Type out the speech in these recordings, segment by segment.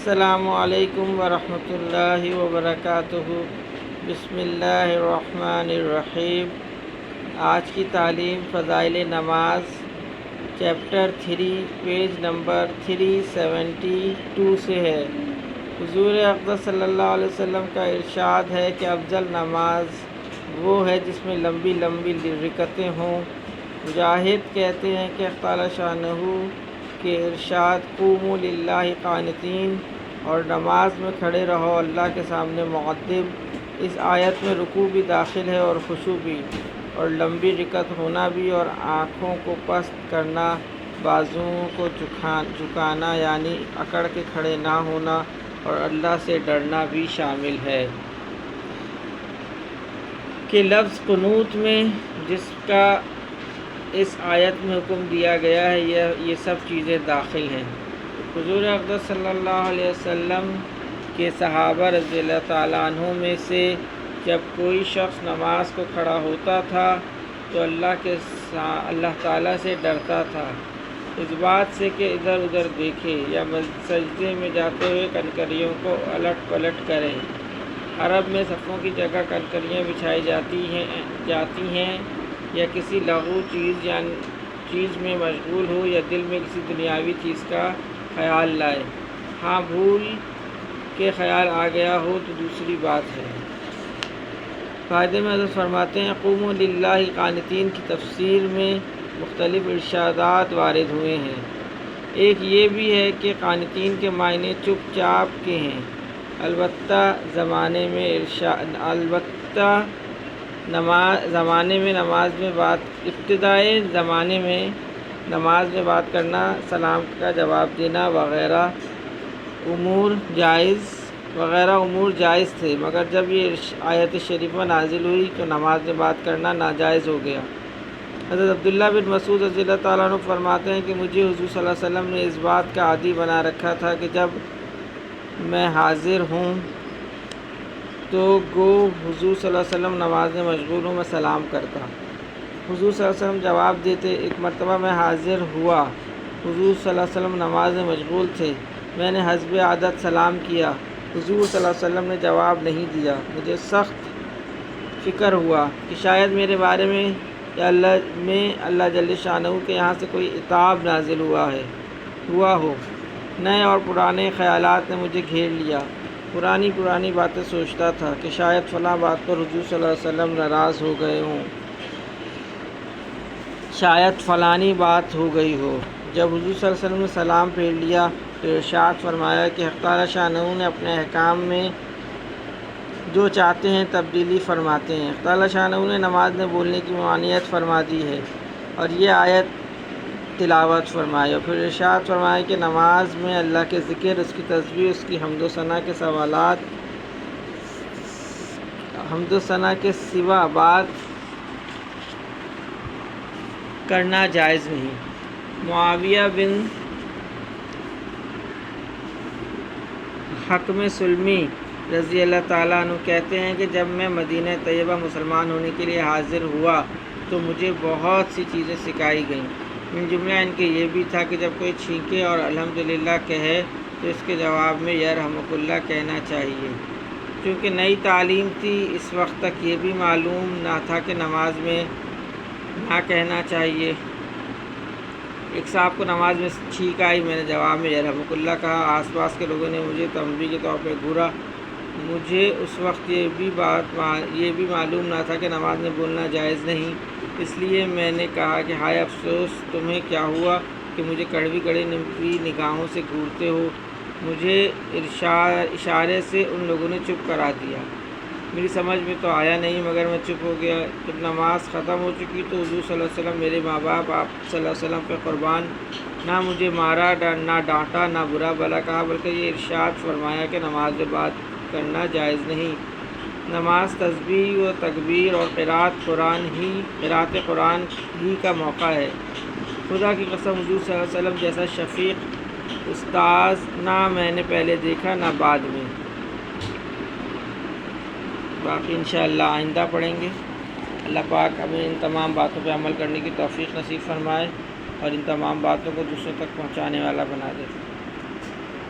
السلام علیکم ورحمۃ اللہ وبرکاتہ۔ بسم اللہ الرحمن الرحیم۔ آج کی تعلیم فضائل نماز چیپٹر 3 پیج نمبر 372 سے ہے۔ حضور اقدس صلی اللہ علیہ وسلم کا ارشاد ہے کہ افضل نماز وہ ہے جس میں لمبی لمبی رکعتیں ہوں۔ مجاہد کہتے ہیں کہ تعالی شانہ کے ارشاد قوموا للہ قانتین اور نماز میں کھڑے رہو اللہ کے سامنے معدب، اس آیت میں رکوع بھی داخل ہے اور خشوع بھی، اور لمبی رکعت ہونا بھی، اور آنکھوں کو پست کرنا، بازوؤں کو جھکانا یعنی اکڑ کے کھڑے نہ ہونا، اور اللہ سے ڈرنا بھی شامل ہے۔ کہ لفظ قنوت میں جس کا اس آیت میں حکم دیا گیا ہے یہ سب چیزیں داخل ہیں۔ حضور اقدس صلی اللہ علیہ وسلم کے صحابہ رضی اللہ تعالیٰ عنہ میں سے جب کوئی شخص نماز کو کھڑا ہوتا تھا تو اللہ تعالیٰ سے ڈرتا تھا، اس بات سے کہ ادھر ادھر دیکھے یا سجدے میں جاتے ہوئے کنکریوں کو الٹ پلٹ کرے۔ عرب میں صفوں کی جگہ کنکریاں بچھائی جاتی ہیں یا کسی لغو چیز میں مشغول ہو یا دل میں کسی دنیاوی چیز کا خیال لائے۔ ہاں بھول کے خیال آ گیا ہو تو دوسری بات ہے۔ فائدے میں حضرت فرماتے ہیں قوموا للہ قانتین کی تفسیر میں مختلف ارشادات وارد ہوئے ہیں۔ ایک یہ بھی ہے کہ قانتین کے معنی چپ چاپ کے ہیں، ابتدائے زمانے میں نماز میں بات کرنا، سلام کا جواب دینا وغیرہ امور جائز تھے، مگر جب یہ آیت شریفہ نازل ہوئی تو نماز میں بات کرنا ناجائز ہو گیا۔ حضرت عبداللہ بن مسعود رضی اللہ تعالیٰ عنہ فرماتے ہیں کہ مجھے حضور صلی اللہ علیہ وسلم نے اس بات کا عادی بنا رکھا تھا کہ جب میں حاضر ہوں تو گو حضور صلی اللہ علیہ وسلم نماز میں مشغول ہوں، میں سلام کرتا، حضور صلی اللہ علیہ وسلم جواب دیتے۔ ایک مرتبہ میں حاضر ہوا، حضور صلی اللہ علیہ وسلم نماز میں مشغول تھے، میں نے حسب عادت سلام کیا، حضور صلی اللہ علیہ وسلم نے جواب نہیں دیا۔ مجھے سخت فکر ہوا کہ شاید میرے بارے میں یا اللہ جل شانہ کے یہاں سے کوئی عتاب نازل ہوا ہو۔ نئے اور پرانے خیالات نے مجھے گھیر لیا، پرانی باتیں سوچتا تھا کہ شاید فلاں بات پر حضور صلی اللہ علیہ وسلم ناراض ہو گئے ہوں، شاید فلانی بات ہو گئی ہو۔ جب حضور صلی اللہ علیہ وسلم نے سلام پھیر لیا تو ارشاد فرمایا کہ حق تعالی شانہ نے اپنے احکام میں جو چاہتے ہیں تبدیلی فرماتے ہیں۔ حق تعالی شانہ نے نماز میں بولنے کی ممانعت فرما دی ہے اور یہ آیت تلاوت فرمائی، اور پھر ارشاد فرمایا کہ نماز میں اللہ کے ذکر، اس کی تسبیح، اس کی حمد و ثنا کے سوا بات کرنا جائز نہیں۔ معاویہ بن حکم سلمی رضی اللہ تعالیٰ عنہ کہتے ہیں کہ جب میں مدینہ طیبہ مسلمان ہونے کے لیے حاضر ہوا تو مجھے بہت سی چیزیں سکھائی گئیں، من جملہ ان کے یہ بھی تھا کہ جب کوئی چھینکے اور الحمدللہ کہے تو اس کے جواب میں یرحمک اللہ کہنا چاہیے۔ چونکہ نئی تعلیم تھی، اس وقت تک یہ بھی معلوم نہ تھا کہ نماز میں نہ کہنا چاہیے۔ ایک صاحب کو نماز میں چھینک آئی، میں نے جواب میں یرحمک اللہ کہا، آس پاس کے لوگوں نے مجھے تنبیہ کے طور پہ گھورا۔ مجھے اس وقت یہ بھی معلوم نہ تھا کہ نماز میں بولنا جائز نہیں، اس لیے میں نے کہا کہ ہائے افسوس تمہیں کیا ہوا کہ مجھے کڑوی نگاہوں سے گھورتے ہو۔ مجھے اشارے سے ان لوگوں نے چپ کرا دیا، میری سمجھ میں تو آیا نہیں مگر میں چپ ہو گیا۔ جب نماز ختم ہو چکی تو حضور صلی اللہ علیہ وسلم میرے ماں باپ آپ صلی اللہ علیہ وسلم پہ قربان، نہ مجھے مارا، نہ ڈانٹا، نہ برا بھلا کہا، بلکہ یہ ارشاد فرمایا کہ نماز میں بات کرنا جائز نہیں۔ نماز تسبیح و تکبیر اور قرأت قرآن ہی کا موقع ہے۔ خدا کی قسم حضور صلی اللہ علیہ وسلم جیسا شفیق استاذ نہ میں نے پہلے دیکھا نہ بعد میں۔ باقی انشاءاللہ آئندہ پڑھیں گے۔ اللہ پاک ہمیں ان تمام باتوں پہ عمل کرنے کی توفیق نصیب فرمائے اور ان تمام باتوں کو دوسروں تک پہنچانے والا بنا دے۔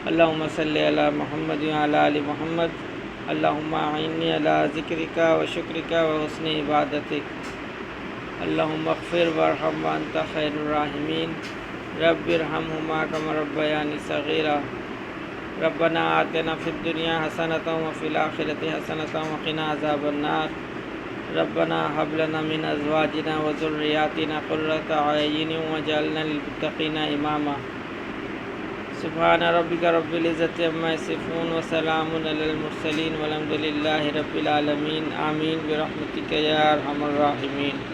اللہم صلی علی محمد وعلی آل محمد اللہم اعنی علی ذکرک و شکرک و حسن عبادتک اللہم اغفر وارحم وانت خیر الراحمین رب ارحمہما کما ربیانی صغیرا ربنا آتنا فی الدنیا حسنۃ وفی الآخرۃ حسنۃ وقنا عذاب النار ربنا هب لنا من ازواجنا وذریاتنا قرۃ اعین واجعلنا للمتقین اماما سبحان ربک رب العزۃ عما یصفون وسلام علی المرسلین والحمد للہ رب العالمین آمین برحمتک یا ارحم الراحمین.